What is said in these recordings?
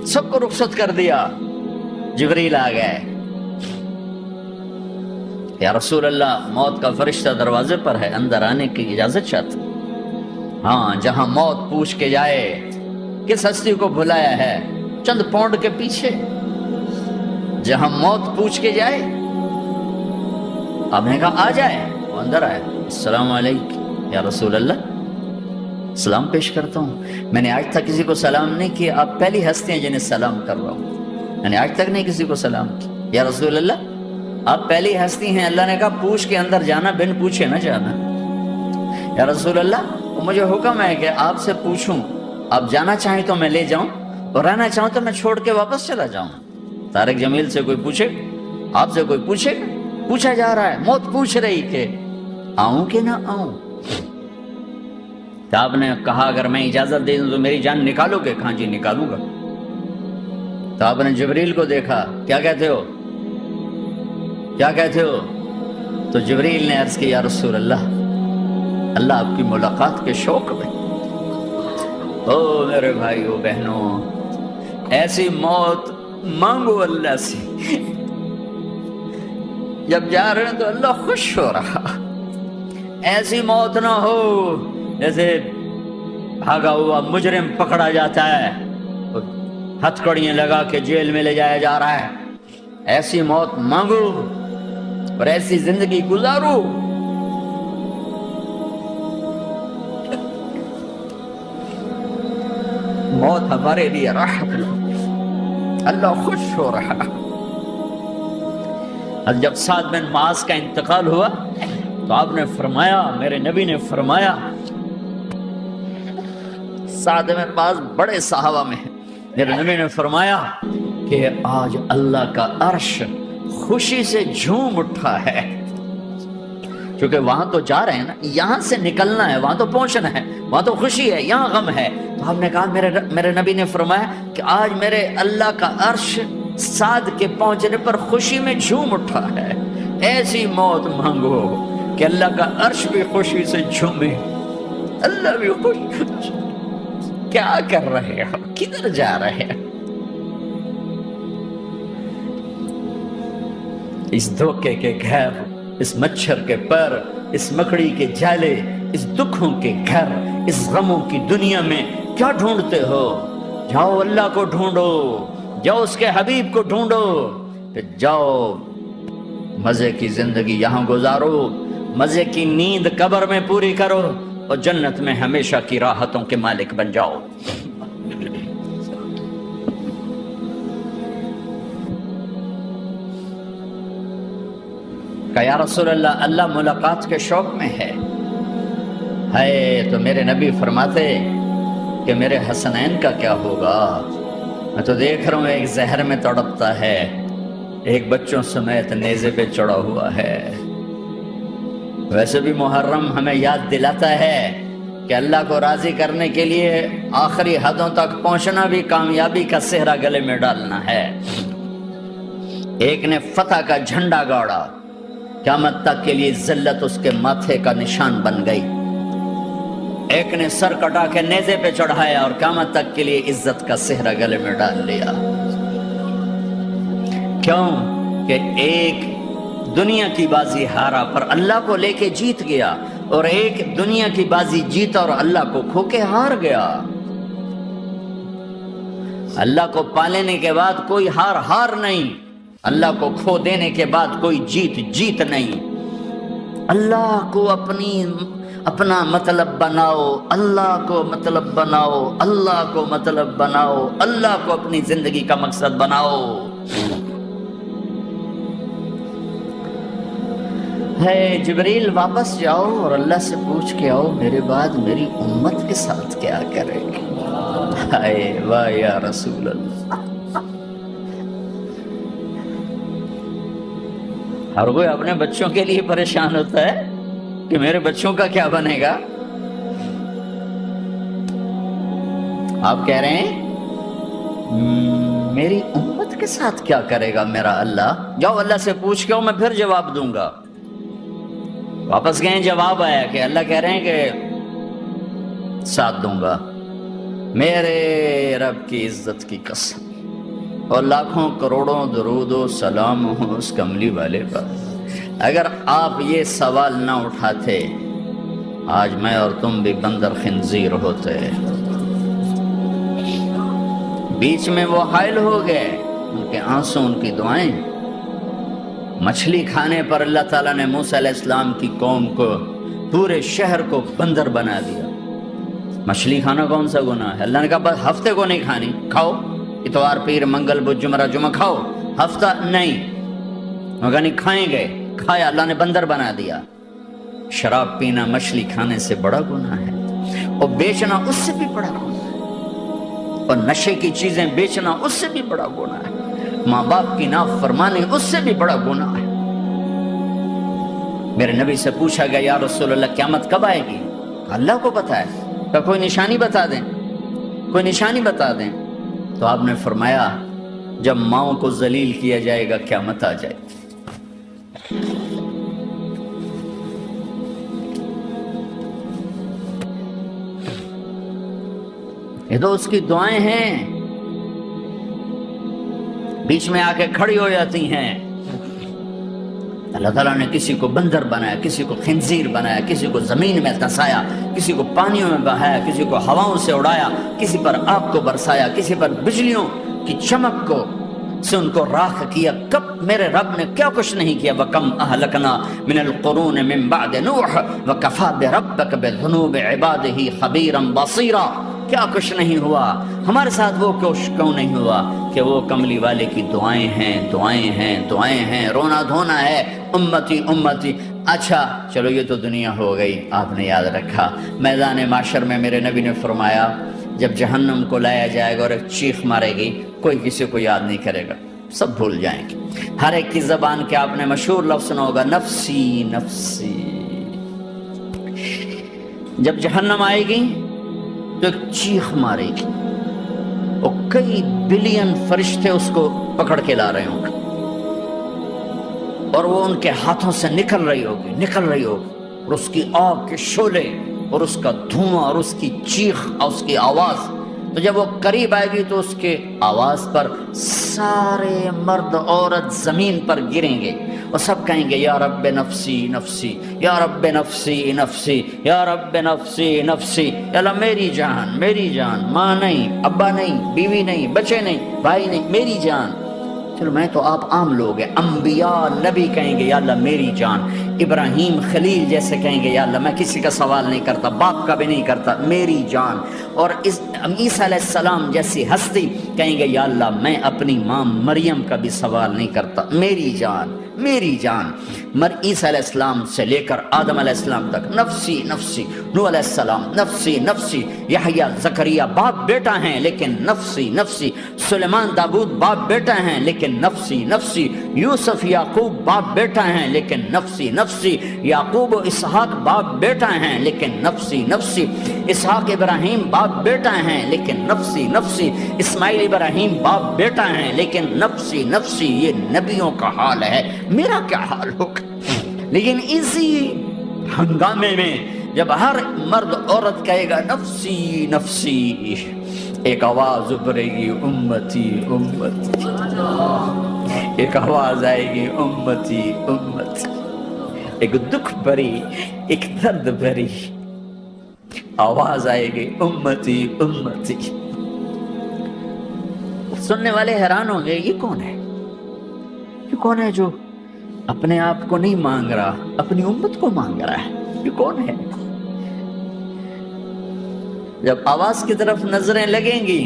سب کو رخصت کر دیا. جبریل آ گئے. یا رسول اللہ موت کا فرشتہ دروازے پر ہے, اندر آنے کی اجازت چاہتا. ہاں, جہاں موت پوچھ کے جائے کس ہستی کو بھلایا ہے چند پونڈ کے پیچھے, جہاں موت پوچھ کے جائے. آپ نے کہا آ جائے, وہ اندر آئے. السلام علیکم یا رسول اللہ, سلام پیش کرتا ہوں. میں نے آج تک کسی کو سلام نہیں کیا, آپ پہلی ہستی ہیں جنہیں سلام کر رہا ہوں. میں نے آج تک نہیں کسی کو سلام کیا. یا رسول اللہ آپ پہلی ہستی ہیں. اللہ نے کہا پوچھ کے اندر جانا, بن پوچھے نہ جانا. یا رسول اللہ مجھے حکم ہے کہ آپ سے پوچھوں, آپ جانا چاہیں تو میں لے جاؤں, اور رہنا چاہوں تو میں چھوڑ کے واپس چلا جاؤں. طارق جمیل سے کوئی پوچھے, آپ سے کوئی پوچھے, پوچھا جا رہا ہے, موت پوچھ رہی کہ آؤں کہ نہ آؤں. تو آپ نے کہا اگر میں اجازت دے دوں تو میری جان نکالو گے؟ کہاں جی نکالوں گا. تو آپ نے جبریل کو دیکھا, کیا کہتے ہو, کیا کہتے ہو؟ تو جبریل نے عرض کی یا رسول اللہ, اللہ آپ کی ملاقات کے شوق میں. او میرے بھائیو بہنوں, ایسی موت مانگو اللہ سے. جب جا رہے ہیں تو اللہ خوش ہو رہا. ایسی موت نہ ہو جیسے بھاگا ہوا مجرم پکڑا جاتا ہے, ہتھ کڑیاں لگا کے جیل میں لے جایا جا رہا ہے. ایسی موت مانگو اور ایسی زندگی گزارو. موت ہمارے لیے راحت, اللہ خوش ہو رہا. جب سعد بن معاذ کا انتقال ہوا تو آپ نے فرمایا, میرے نبی نے فرمایا, سعد بن معاذ بڑے صحابہ میں ہیں, میرے نبی نے فرمایا کہ آج اللہ کا عرش خوشی سے جھوم اٹھا ہے. کیونکہ وہاں تو جا رہے ہیں نا, یہاں سے نکلنا ہے, وہاں تو پہنچنا ہے, وہاں تو خوشی ہے, یہاں غم ہے. تو ہم نے کہا میرے نبی نے فرمایا کہ آج میرے اللہ کا عرش سعد کے پہنچنے پر خوشی میں جھوم اٹھا ہے. ایسی موت مانگو کہ اللہ کا عرش بھی خوشی سے جھومے, اللہ بھی خوش. کیا کر رہے ہو, کدھر جا رہے ہیں؟ اس دھوکے کے گھر, اس مچھر کے پر, اس مکڑی کے جالے, اس دکھوں کے گھر, اس غموں کی دنیا میں کیا ڈھونڈتے ہو؟ جاؤ اللہ کو ڈھونڈو, جاؤ اس کے حبیب کو ڈھونڈو, پھر جاؤ مزے کی زندگی یہاں گزارو, مزے کی نیند قبر میں پوری کرو, اور جنت میں ہمیشہ کی راحتوں کے مالک بن جاؤ. کہ یا رسول اللہ, اللہ ملاقات کے شوق میں ہے. تو میرے نبی فرماتے کہ میرے حسنین کا کیا ہوگا؟ میں تو دیکھ رہا ہوں ایک زہر میں تڑپتا ہے, ایک بچوں سمیت نیزے پہ چڑھا ہوا ہے. ویسے بھی محرم ہمیں یاد دلاتا ہے کہ اللہ کو راضی کرنے کے لیے آخری حدوں تک پہنچنا بھی کامیابی کا صحرا گلے میں ڈالنا ہے. ایک نے فتح کا جھنڈا گاڑا, قیامت تک کے لیے ذلت اس کے ماتھے کا نشان بن گئی. ایک نے سر کٹا کے نیزے پہ چڑھایا اور قیامت تک کے لیے عزت کا صحرا گلے میں ڈال لیا. کیوں کہ ایک دنیا کی بازی ہارا پر اللہ کو لے کے جیت گیا, اور ایک دنیا کی بازی جیتا اور اللہ کو کھو کے ہار گیا. اللہ کو پا لینے کے بعد کوئی ہار نہیں, اللہ کو کھو دینے کے بعد کوئی جیت نہیں. اللہ کو اپنا مطلب بناؤ, اللہ کو مطلب بناؤ, اللہ کو مطلب بناؤ, اللہ کو اپنی زندگی کا مقصد بناؤ. جبریل واپس جاؤ اور اللہ سے پوچھ کے آؤ میرے بعد میری امت کے ساتھ کیا کرے گی. واہ یا رسول اللہ. ہر کوئی اپنے بچوں کے لیے پریشان ہوتا ہے کہ میرے بچوں کا کیا بنے گا. آپ کہہ رہے ہیں میری امت کے ساتھ کیا کرے گا میرا اللہ. جاؤ اللہ سے پوچھ کے آؤ, میں پھر جواب دوں گا. واپس گئے, جواب آیا کہ اللہ کہہ رہے ہیں کہ ساتھ دوں گا. میرے رب کی عزت کی قسم, اور لاکھوں کروڑوں درود و سلام ہوں اس کملی والے پر۔ اگر آپ یہ سوال نہ اٹھاتے آج میں اور تم بھی بندر خنزیر ہوتے۔ بیچ میں وہ حائل ہو گئے، ان کے آنسو، ان کی دعائیں۔ مچھلی کھانے پر اللہ تعالیٰ نے موسیٰ علیہ السلام کی قوم کو، پورے شہر کو بندر بنا دیا۔ مچھلی کھانا کون سا گناہ ہے؟ اللہ نے کہا بس ہفتے کو نہیں کھانی، کھاؤ اتوار پیر منگل بدھ جمعہ جمعہ کھاؤ، ہفتہ نہیں۔ مگر نہیں کھائیں گے، کھایا، اللہ نے بندر بنا دیا۔ شراب پینا مچھلی کھانے سے بڑا گناہ ہے، اور بیچنا اس سے بھی بڑا گناہ ہے، اور نشے کی چیزیں بیچنا اس سے بھی بڑا گناہ ہے، ماں باپ کی نافرمانی اس سے بھی بڑا گناہ ہے۔ میرے نبی سے پوچھا گیا یا رسول اللہ قیامت کب آئے گی؟ اللہ کو پتہ ہے، کہ کوئی نشانی بتا دیں، کوئی نشانی بتا دیں۔ تو آپ نے فرمایا جب ماؤں کو ذلیل کیا جائے گا قیامت آ جائے گی۔ یہ تو اس کی دعائیں ہیں، بیچ میں آ کے کھڑی ہو جاتی ہیں۔ اللہ تعالیٰ نے کسی کو بندر بنایا، کسی کو خنزیر بنایا، کسی کو زمین میں دھسایا، کسی کو پانیوں میں بہایا، کسی کو ہواؤں سے اڑایا، کسی پر آگ کو برسایا، کسی پر بجلیوں کی چمک کو سے ان کو راکھ کیا۔ کب میرے رب نے کیا کچھ نہیں کیا۔ وَكَمْ أَهْلَكْنَا مِنَ الْقُرُونِ مِنْ بَعْدِ نُوحٍ وَكَفَى بِرَبِّكَ بِذُنُوبِ عِبَادِهِ خَبِيرًا بَصِيرًا۔ کیا کچھ نہیں ہوا ہمارے ساتھ، وہ کیوں نہیں ہوا کہ وہ کملی والے کی دعائیں ہیں، دعائیں ہیں، دعائیں ہیں، رونا دھونا ہے، امتی امتی۔ اچھا چلو یہ تو دنیا ہو گئی، آپ نے یاد رکھا۔ میدان معاشر میں میرے نبی نے فرمایا جب جہنم کو لایا جائے گا اور ایک چیخ مارے گی، کوئی کسی کو یاد نہیں کرے گا، سب بھول جائیں گے۔ ہر ایک کی زبان کے آپ نے مشہور لفظ سنا ہوگا، نفسی نفسی۔ جب جہنم آئے گی تو ایک چیخ مارے گی، اور کئی بلین فرشتے اس کو پکڑ کے لا رہے ہوں گے، اور وہ ان کے ہاتھوں سے نکل رہی ہوگی، اور اس کی آگ کے شعلے اور اس کا دھواں اور اس کی چیخ اور اس کی آواز۔ تو جب وہ قریب آئے گی تو اس کے آواز پر سارے مرد عورت زمین پر گریں گے، اور سب کہیں گے یا رب نفسی نفسی، یا رب نفسی نفسی، یا رب نفسی نفسی۔ یا اللہ میری جان، میری جان، ماں نہیں، ابا نہیں، بیوی نہیں، بچے نہیں، بھائی نہیں، میری جان۔ چلو میں تو آپ عام لوگ ہیں، انبیاء نبی کہیں گے یا اللہ میری جان، ابراہیم خلیل جیسے کہیں گے یا اللہ میں کسی کا سوال نہیں کرتا، باپ کا بھی نہیں کرتا، میری جان۔ اور عیسیٰ علیہ السلام جیسی ہستی کہیں گے یا اللہ میں اپنی ماں مریم کا بھی سوال نہیں کرتا، میری جان، میری جان۔ عیسیٰ علیہ السلام سے لے کر آدم علیہ السلام تک نفسی نفسی، نوح علیہ السلام نفسی نفسی، یحییٰ زکریا باپ بیٹا ہیں لیکن نفسی نفسی، سلیمان داؤد باپ بیٹا ہیں لیکن نفسی نفسی، یوسف یعقوب باپ بیٹا ہیں لیکن نفسی نفسی، یعقوب و اسحاق باپ بیٹا ہیں لیکن نفسی نفسی، اسحاق ابراہیم باپ بیٹا ہیں لیکن نفسی نفسی، اسماعیل ابراہیم باپ بیٹا ہیں لیکن نفسی نفسی۔ یہ نبیوں کا حال ہے، میرا کیا حال ہوگا؟ لیکن اسی ہنگامے میں جب ہر مرد عورت کہے گا نفسی نفسی، ایک آواز ابھرے گی امتی امتی، ایک آواز آئے گی امتی امتی، ایک دکھ بھری، ایک درد بھری آواز آئے گی امتی امتی۔ سننے والے حیران ہوں گے یہ کون ہے، یہ کون ہے جو اپنے آپ کو نہیں مانگ رہا، اپنی امت کو مانگ رہا ہے، یہ کون ہے؟ جب آواز کی طرف نظریں لگیں گی،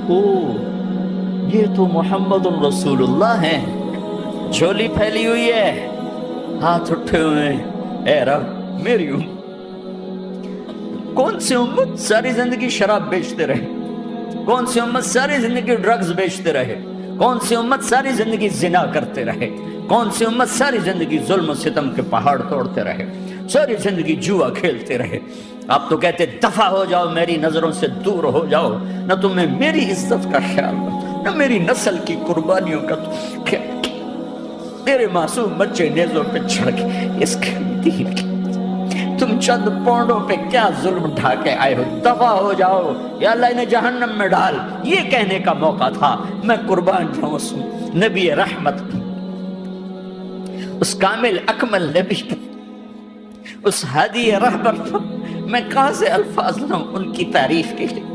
او یہ تو محمد الرسول اللہ ہے، جھولی پھیلی ہوئی ہے، ہاتھ اٹھے ہوئے ہیں، اے رب میری امت۔ کون سی امت ساری زندگی شراب بیچتے رہے، کون سی امت ساری زندگی ڈرگز بیچتے رہے، کون سی امت ساری زندگی زنا کرتے رہے، کون سی امت ساری زندگی ظلم و ستم کے پہاڑ توڑتے رہے، ساری زندگی جوا کھیلتے رہے۔ آپ تو کہتے دفع ہو جاؤ، میری نظروں سے دور ہو جاؤ، نہ تمہیں میری عزت کا خیال نہ میری نسل کی قربانیوں کا خیال، میرے معصوم بچے نیزوں پہ چڑھ کے اس کے دین کی تم چند پونڈوں پہ کیا ظلم ڈھا کے آئے ہو، دفع ہو جاؤ، یا اللہ انہیں جہنم میں ڈال، یہ کہنے کا موقع تھا۔ میں قربان جاؤں اس نبی رحمت پر، اس کامل اکمل نبی پر، اس ہادی رہبر پر میں کہاں سے الفاظ لوں ان کی تعریف کے لیے۔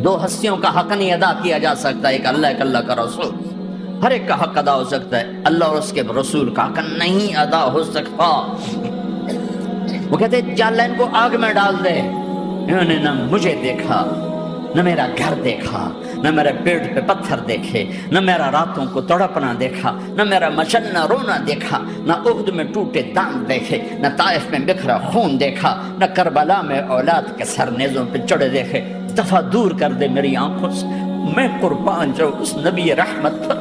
دو ہستیوں کا حق نہیں ادا کیا جا سکتا، ایک اللہ، ایک اللہ کا رسول۔ ہر ایک کا حق ادا ہو سکتا ہے، اللہ اور اس کے رسول کا حق نہیں ادا ہو سکتا۔ وہ کہتے ہیں یا اللہ ان کو آگ میں ڈال دے۔ انہوں نے نہ مجھے دیکھا، نہ میرا گھر دیکھا، نہ میرے پیٹ پہ پتھر دیکھے، نہ میرا راتوں کو تڑپنا دیکھا، نہ میرا مچلنا رونا دیکھا، نہ احد میں ٹوٹے دانت دیکھے، نہ طائف میں بکھرا خون دیکھا، نہ کربلا میں اولاد کے سر نیزوں پہ چڑھے دیکھے۔ دفعہ دور کر دے میری آنکھوں سے، میں قربان جاؤں اس نبی رحمت پر۔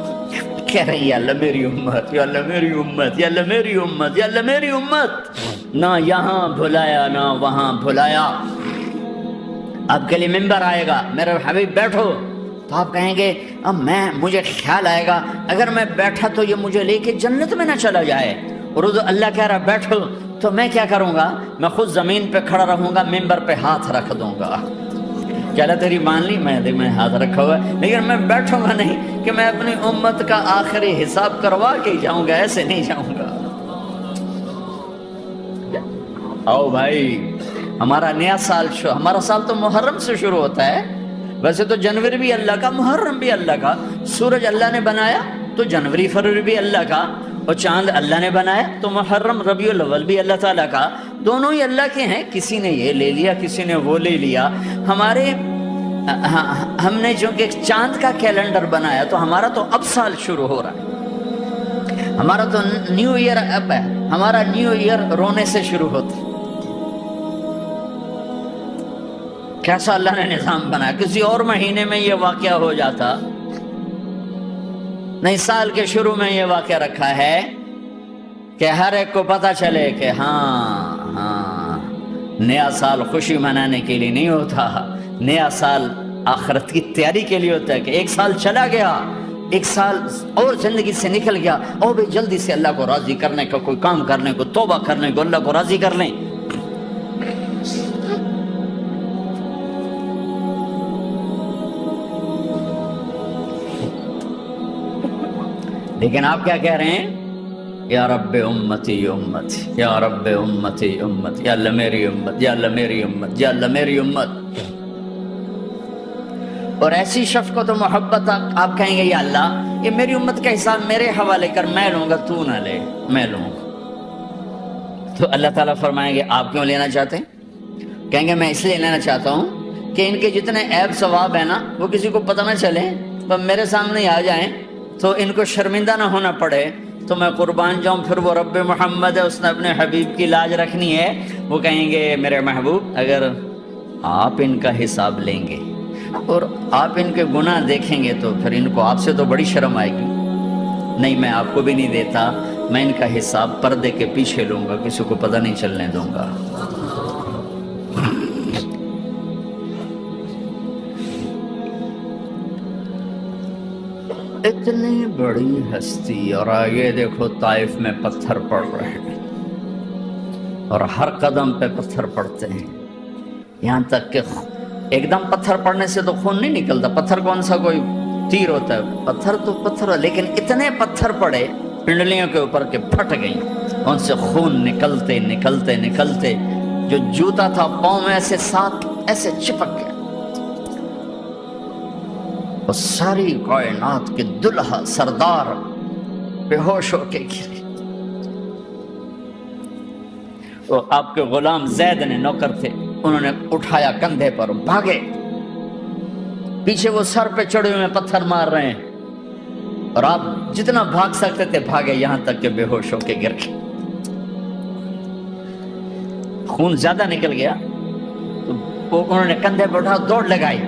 کہہ رہے ہیں یا اللہ میری امت، یا اللہ میری امت، یا اللہ میری امت، یا اللہ میری امت۔ نہ یہاں بھلایا نہ وہاں بھلایا۔ آپ کے لیے ممبر آئے گا، میرے حبیب بیٹھو، تو آپ کہیں گے اب مجھے خیال آئے گا اگر میں بیٹھا تو یہ مجھے لے کے جنت میں نہ چلا جائے، اور اللہ کہہ رہا بیٹھو، تو میں کیا کروں گا؟ میں خود زمین پہ کھڑا رہوں گا، ممبر پہ ہاتھ رکھ دوں گا۔ کیا اللہ تیری مان لی؟ میں ہاتھ رکھا ہوا ہے، لیکن میں بیٹھوں گا نہیں کہ میں اپنی امت کا آخری حساب کروا کے ہی جاؤں گا، ایسے نہیں جاؤں گا۔ آؤ بھائی، ہمارا نیا سال ہمارا سال تو محرم سے شروع ہوتا ہے۔ ویسے تو جنوری بھی اللہ کا، محرم بھی اللہ کا، سورج اللہ نے بنایا تو جنوری فروری بھی اللہ کا، اور چاند اللہ نے بنایا تو محرم ربیع الاول بھی اللہ تعالیٰ کا، دونوں ہی اللہ کے ہیں۔ کسی نے یہ لے لیا، کسی نے وہ لے لیا۔ ہم نے جو کہ چاند کا کیلنڈر بنایا تو ہمارا تو اب سال شروع ہو رہا ہے، ہمارا تو نیو ایئر اب ہے، ہمارا نیو ایئر رونے سے شروع ہوتا ہے۔ کیسا اللہ نے نظام بنایا، کسی اور مہینے میں یہ واقعہ ہو جاتا، نہیں سال کے شروع میں یہ واقعہ رکھا ہے کہ ہر ایک کو پتہ چلے کہ ہاں نیا سال خوشی منانے کے لیے نہیں ہوتا، نیا سال آخرت کی تیاری کے لیے ہوتا ہے کہ ایک سال چلا گیا، ایک سال اور زندگی سے نکل گیا، اور بھی جلدی سے اللہ کو راضی کرنے کا کوئی کام کرنے کو، توبہ کرنے کو، اللہ کو راضی کر لیں۔ لیکن آپ کیا کہہ رہے ہیں؟ یا رب امتی امتی، یا رب امتی امتی، یا اللہ میری امت، یا اللہ میری امت، یا اللہ میری امت۔ اور ایسی شفقت و محبت آپ کہیں گے یا اللہ یہ میری امت کا حساب میرے حوالے کر، میں لوں گا، تو نہ لے، میں لوں گا۔ تو اللہ تعالیٰ فرمائیں گے آپ کیوں لینا چاہتے ہیں؟ کہیں گے میں اس لیے لینا چاہتا ہوں کہ ان کے جتنے عیب ثواب ہیں نا وہ کسی کو پتہ نہ چلے، تو میرے سامنے آ جائیں تو ان کو شرمندہ نہ ہونا پڑے، تو میں قربان جاؤں۔ پھر وہ رب محمد ہے، اس نے اپنے حبیب کی لاج رکھنی ہے، وہ کہیں گے میرے محبوب اگر آپ ان کا حساب لیں گے اور آپ ان کے گناہ دیکھیں گے تو پھر ان کو آپ سے تو بڑی شرم آئے گی۔ نہیں، میں آپ کو بھی نہیں دیتا، میں ان کا حساب پردے کے پیچھے لوں گا، کسی کو پتہ نہیں چلنے دوں گا۔ اتنی بڑی ہستی، اور آگے دیکھو طائف میں پتھر پڑ رہے ہیں، اور ہر قدم پہ پتھر پڑتے ہیں، یہاں تک کہ ایک دم پتھر پڑنے سے تو خون نہیں نکلتا، پتھر کون سا کوئی تیر ہوتا ہے، پتھر تو پتھر، لیکن اتنے پتھر پڑے پنڈلیوں کے اوپر کے پھٹ گئیں، ان سے خون نکلتے نکلتے نکلتے جو جوتا تھا پاؤں میں ایسے ساتھ ایسے چپک گیا، اور ساری کائنات کے دلہا سردار بے ہوش ہو کے گرے۔ تو آپ کے غلام زید نے نوکر تھے، انہوں نے اٹھایا کندھے پر، بھاگے، پیچھے وہ سر پہ چڑھے ہوئے پتھر مار رہے ہیں، اور آپ جتنا بھاگ سکتے تھے بھاگے، یہاں تک کہ بے ہوش ہو کے گر گئے۔ خون زیادہ نکل گیا تو انہوں نے کندھے پہ اٹھا دوڑ لگائی،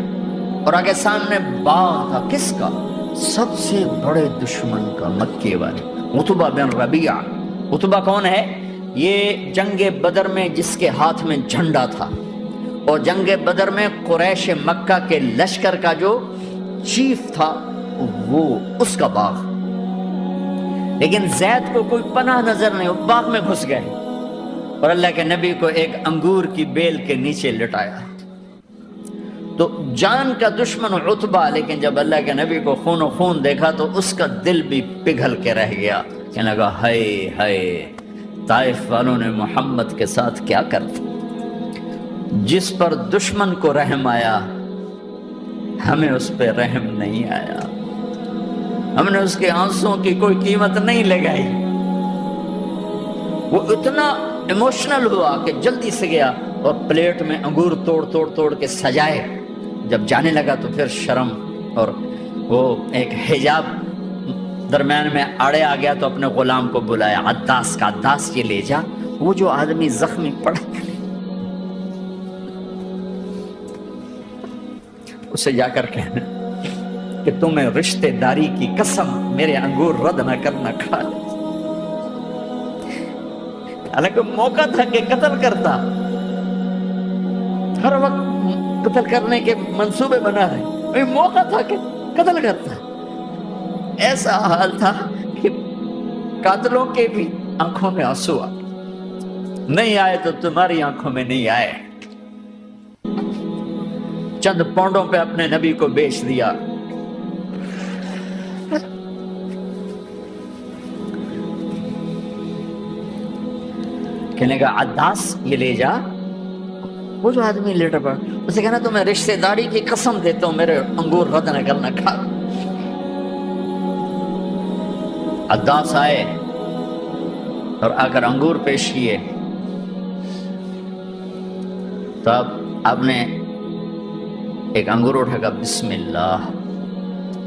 اور آگے سامنے باغ تھا، کس کا؟ سب سے بڑے دشمن کا، مکے والے عتبہ بن ربیعہ۔ عتبہ کون ہے؟ یہ جنگ بدر میں جس کے ہاتھ میں جھنڈا تھا، اور جنگ بدر میں قریش مکہ کے لشکر کا جو چیف تھا وہ اس کا باغ۔ لیکن زید کو کوئی پناہ نظر نہیں، وہ باغ میں گھس گئے اور اللہ کے نبی کو ایک انگور کی بیل کے نیچے لٹایا۔ تو جان کا دشمن عتبہ، لیکن جب اللہ کے نبی کو خون و خون دیکھا تو اس کا دل بھی پگھل کے رہ گیا، کہنے لگا ہائے ہائے، طائف والوں نے محمد کے ساتھ کیا کر دیا۔ جس پر دشمن کو رحم آیا ہمیں اس پہ رحم نہیں آیا، ہم نے اس کے آنسوں کی کوئی قیمت نہیں لگائی۔ وہ اتنا ایموشنل ہوا کہ جلدی سے گیا اور پلیٹ میں انگور توڑ کے سجائے۔ جب جانے لگا تو پھر شرم اور وہ ایک حجاب درمیان میں آڑے آ گیا، تو اپنے غلام کو بلایا، عداس کا، عداس یہ لے جا وہ جو آدمی زخمی پڑا اسے جا کر کہنا کہ تمہیں رشتے داری کی قسم میرے انگور رد نہ کرنا کھا لے۔ حالانکہ موقع تھا کہ قتل کرتا، ہر وقت قتل کرنے کے منصوبے بنا رہے، موقع تھا کہ قتل کرتا۔ ایسا حال تھا کہ قاتلوں کے بھی آنکھوں میں آنسو آ نہیں آئے تو تمہاری آنکھوں میں نہیں آئے۔ چند پونڈوں پہ اپنے نبی کو بیچ دیا۔ کہنے کا عداس یہ لے جا، وہ جو آدمی لیٹر پڑا اسے کہنا تمہیں رشتہ داری کی قسم دیتا ہوں میرے انگور رد نہ کرنا کھا۔ عداس آئے اور آ کر انگور پیش کیے، تو اب آپ نے ایک انگور اٹھا کر بسم اللہ،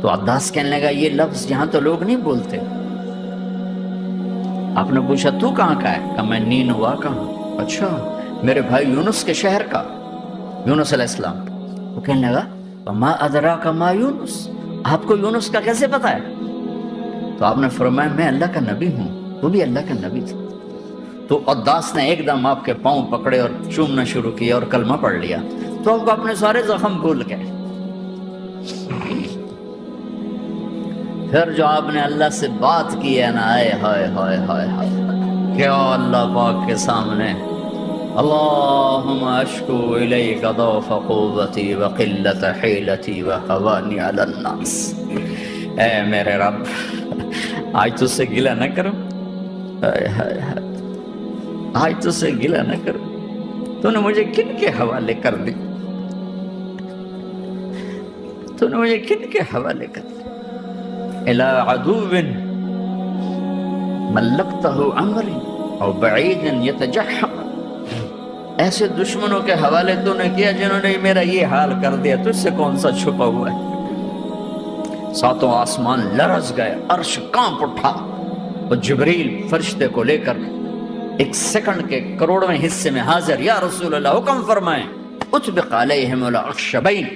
تو عداس کہنے لگا یہ لفظ یہاں تو لوگ نہیں بولتے۔ آپ نے پوچھا تو کہاں کا ہے؟ کہا میں نینوا کا ہوں۔ اچھا، میرے بھائی یونس کے شہر کا، یونس علیہ السلام۔ وہ کہنے لگا وما ادراک ما یونس، آپ کو یونس کا کیسے پتا ہے؟ تو آپ نے فرمایا میں اللہ کا نبی ہوں، وہ بھی اللہ کا نبی تھا۔ تو عداس نے ایک دم آپ کے پاؤں پکڑے اور چومنا شروع کیا اور کلمہ پڑھ لیا، تو آپ کو اپنے سارے زخم بھول گئے۔ پھر جو آپ نے اللہ سے بات کی ہے نا، آئے ہائے ہائے ہائے ہائے، کیا اللہ پاک کے سامنے اللہم اشکو الیک ضعف قوتی وقلت حیلتی وہوانی علی الناس، اے میرے رب آج تجھ سے گلہ نہ کروں، آج تجھ سے گلہ نہ کروں، تو نے مجھے کن کے حوالے کر دی، تو نے مجھے کن کے حوالے کر دی، الى عدو ملکتہ عمری او بعید یتجحم، ایسے دشمنوں کے حوالے تو نے کیا جنہوں نے میرا یہ حال کر دیا، تجھ سے کون سا چھپا ہوا ہے۔ ساتوں آسمان لرز گئے، عرش کانپ اٹھا، اور جبریل فرشتے کو لے کر ایک سیکنڈ کے کروڑویں حصے میں حاضر، یا رسول اللہ حکم فرمائیں اطبق علیہم الاخشبین،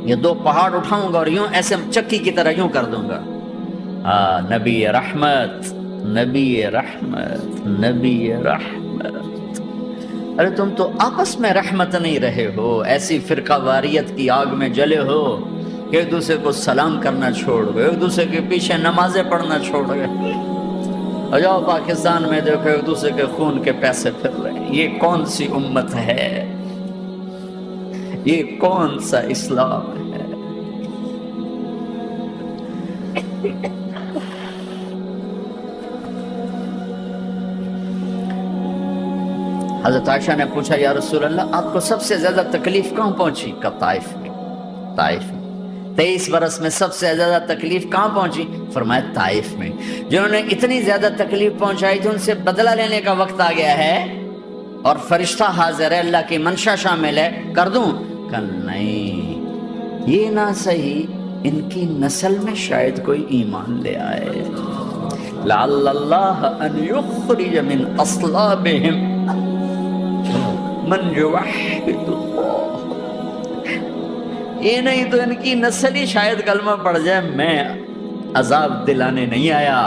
یہ دو پہاڑ اٹھاؤں گا اور یوں ایسے چکی کی طرح یوں کر دوں گا۔ نبی رحمت، نبی رحمت، نبی رحمت۔ ارے تم تو آپس میں رحمت نہیں رہے ہو، ایسی فرقہ واریت کی آگ میں جلے ہو کہ ایک دوسرے کو سلام کرنا چھوڑ گئے، ایک دوسرے کے پیچھے نمازیں پڑھنا چھوڑ گئے۔ اور جاؤ پاکستان میں دیکھو ایک دوسرے کے خون کے پیسے پھر رہے ہیں۔ یہ کون سی امت ہے؟ یہ کون سا اسلام ہے؟ حضرت عائشہ نے پوچھا یا رسول اللہ آپ کو سب سے زیادہ تکلیف کہاں پہنچی؟ کہا طائف میں، طائف میں۔ 23 برس میں سب سے زیادہ تکلیف کہاں پہنچی؟ فرمایا طائف میں۔ جنہوں نے اتنی زیادہ تکلیف پہنچائی تھی ان سے بدلہ لینے کا وقت آ گیا ہے، اور فرشتہ حاضر ہے، اللہ کی منشا شامل ہے، کر دوں؟ کہ نہیں، یہ نہ صحیح، ان کی نسل میں شاید کوئی ایمان لے آئے، لعل اللہ ان یخرج من اصلابہم من یوحد اللہ، یہ نہیں تو ان کی نسل ہی شاید کلمہ پڑھ جائے۔ میں عذاب دلانے نہیں آیا،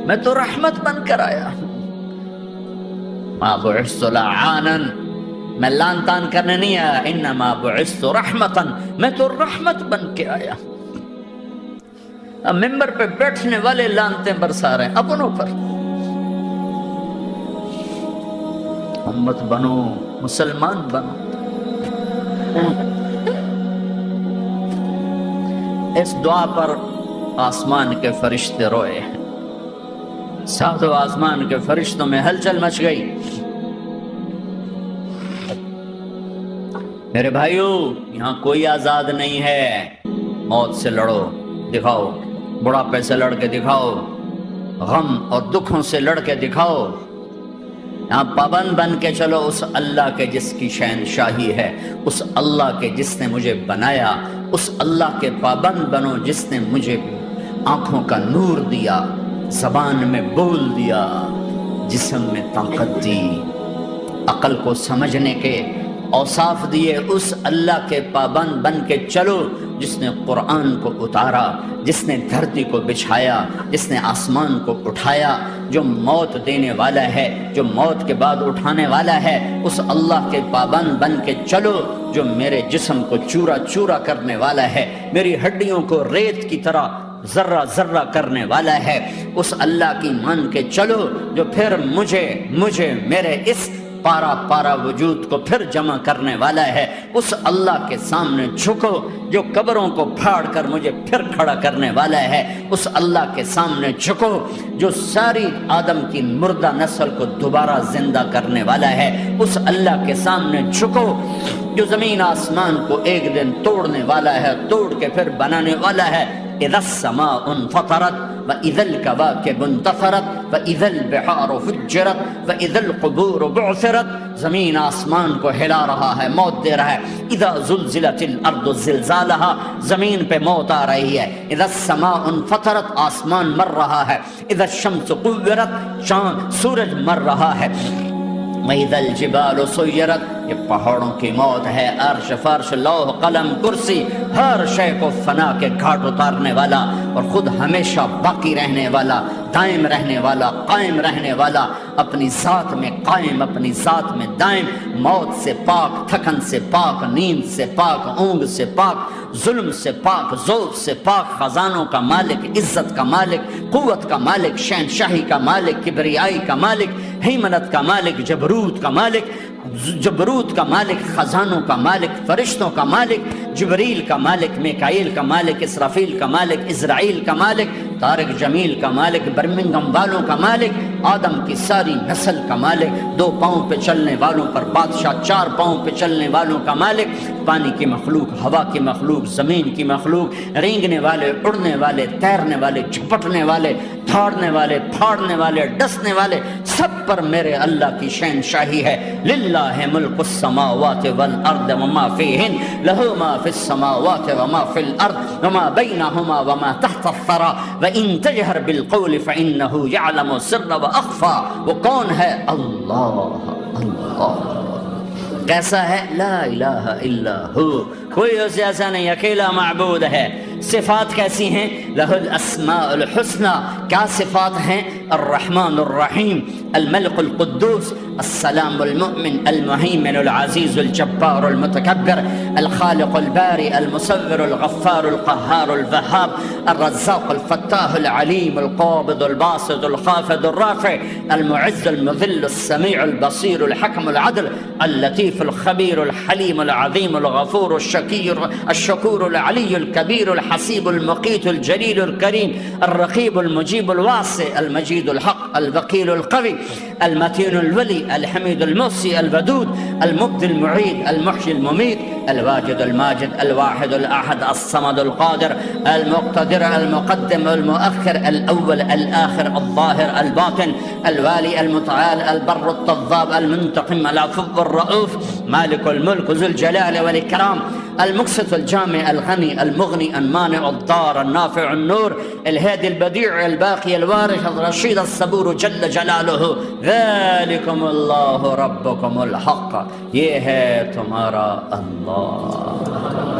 میں تو رحمت بن کر آیا۔ ما بعثت لعانا، میں لان تان کرنے نہیں آیا، انما بعثت رحمتا، میں تو رحمت بن کے آیا۔ اب ممبر پہ بیٹھنے والے لانتیں برسا رہے ہیں اپنوں پر. امت بنو، مسلمان بنو. اس دعا پر آسمان کے فرشتے روئے. ساتوں آسمان کے فرشتوں میں ہلچل مچ گئی. میرے بھائیوں، یہاں کوئی آزاد نہیں ہے. موت سے لڑو، دکھاؤ. بڑھاپے سے لڑ کے دکھاؤ. غم اور دکھوں سے لڑ کے دکھاؤ. یہاں پابند بن کے چلو اس اللہ کے جس کی شہنشاہی ہے، اس اللہ کے جس نے مجھے بنایا. اس اللہ کے پابند بنو جس نے مجھے آنکھوں کا نور دیا، زبان میں بول دیا، جسم میں طاقت دی، عقل کو سمجھنے کے اوصاف دیے. اس اللہ کے پابند بن کے چلو جس نے قرآن کو اتارا، جس نے دھرتی کو بچھایا، جس نے آسمان کو اٹھایا، جو موت دینے والا ہے، جو موت کے بعد اٹھانے والا ہے. اس اللہ کے پابند بن کے چلو جو میرے جسم کو چورا چورا کرنے والا ہے، میری ہڈیوں کو ریت کی طرح ذرہ ذرہ کرنے والا ہے. اس اللہ کی مان کے چلو جو پھر مجھے میرے اس پارا پارا وجود کو پھر جمع کرنے والا ہے. اس اللہ کے سامنے جھکو جو قبروں کو پھاڑ کر مجھے پھر کھڑا کرنے والا ہے. اس اللہ کے سامنے جھکو جو ساری آدم کی مردہ نسل کو دوبارہ زندہ کرنے والا ہے. اس اللہ کے سامنے جھکو جو زمین آسمان کو ایک دن توڑنے والا ہے، توڑ کے پھر بنانے والا ہے. اذا السماء انفطرت واذا الكواكب انتثرت واذا البحار فجرت واذا القبور بعثرت. زمین آسمان کو ہلا رہا ہے، موت دے رہا ہے. اذا زلزلت الارض زلزالها، زمین پہ موت آ رہی ہے. اذا السماء انفطرت، آسمان مر رہا ہے. اذا الشمس قورت، چاند سورج مر رہا ہے. وَإِذَا الْجِبَالُ سُيِّرَتْ، یہ پہاڑوں کی موت ہے. عرش فرش لوح قلم کرسی، ہر شے کو فنا کے گھاٹ اتارنے والا اور خود ہمیشہ باقی رہنے والا، دائم رہنے والا، قائم رہنے والا، اپنی ذات میں قائم، اپنی ذات میں دائم، موت سے پاک، تھکن سے پاک، نیند سے پاک، اونگ سے پاک، ظلم سے پاک، ذوق سے پاک، خزانوں کا مالک، عزت کا مالک، قوت کا مالک، شہنشاہی کا مالک، کبریائی کا مالک، ہیمنت کا مالک، جبروت کا مالک، جبروت کا مالک، خزانوں کا مالک، فرشتوں کا مالک، جبریل کا مالک، میکائیل کا مالک، اسرافیل کا مالک، اسرائیل کا مالک، طارق جمیل کا مالک، برمنگم والوں کا مالک، آدم کی ساری نسل کا مالک، 2 پاؤں پہ چلنے والوں پر بادشاہ، 4 پاؤں پہ چلنے والوں کا مالک، پانی کی مخلوق، ہوا کی مخلوق، زمین کی مخلوق، رینگنے والے، اڑنے والے، تیرنے والے، جھپٹنے والے، دھاڑنے والے، پھاڑنے والے، ڈسنے والے، سب پر میرے اللہ کی شہنشاہی ہے. للہ ملک السماوات والارض وما فیہن، لہ ما فی السماوات وما فی الارض وما بینہما وما تحت الثری وان تجہر بالقول فانہ یعلم السر واخفی. وہ کون ہے؟ اللہ. اللہ کیسا ہے؟ لا الہ الا ہو، کوئی اسے ایسا نہیں، اکیلا معبود ہے. صفات کیسی ہیں؟ لہ الاسماء الحسنى، کیا صفات ہیں؟ الرحمن الرحیم، الملک القدوس، السلام المؤمن، المهيمن العزيز الجبار المتكبر، الخالق البارئ المصور الغفار القهار الوهاب، الرزاق الفتاح العليم القابض الباسط الخافض الرافع، المعز المذل السميع البصير الحكم العدل، اللطيف الخبير الحليم العظيم الغفور الشكور العلي الكبير الحسيب المقيت الجليل الكريم، الرقيب المجيب الواسع، المجيد الحق، الوكيل القوي، المتين الولي، الحميد المحصي الودود، المبدي المعيد، المحيي المميت، الواجد الماجد، الواحد الأحد، الصمد القادر، المقتدر، المقدم المؤخر، الأول الآخر، الظاهر الباطن، الوالي المتعال، البر التضاب، المنتقم، العفو الرؤوف، مالك الملك ذو الجلال والإكرام، المقسط الجامع الغني المغني المانع الضار النافع النور، الهادي البديع الباقي الوارث الرشيد الصبور جل جلاله. ذلكم اللہ ربکم الحق، یہ ہے تمہارا اللہ.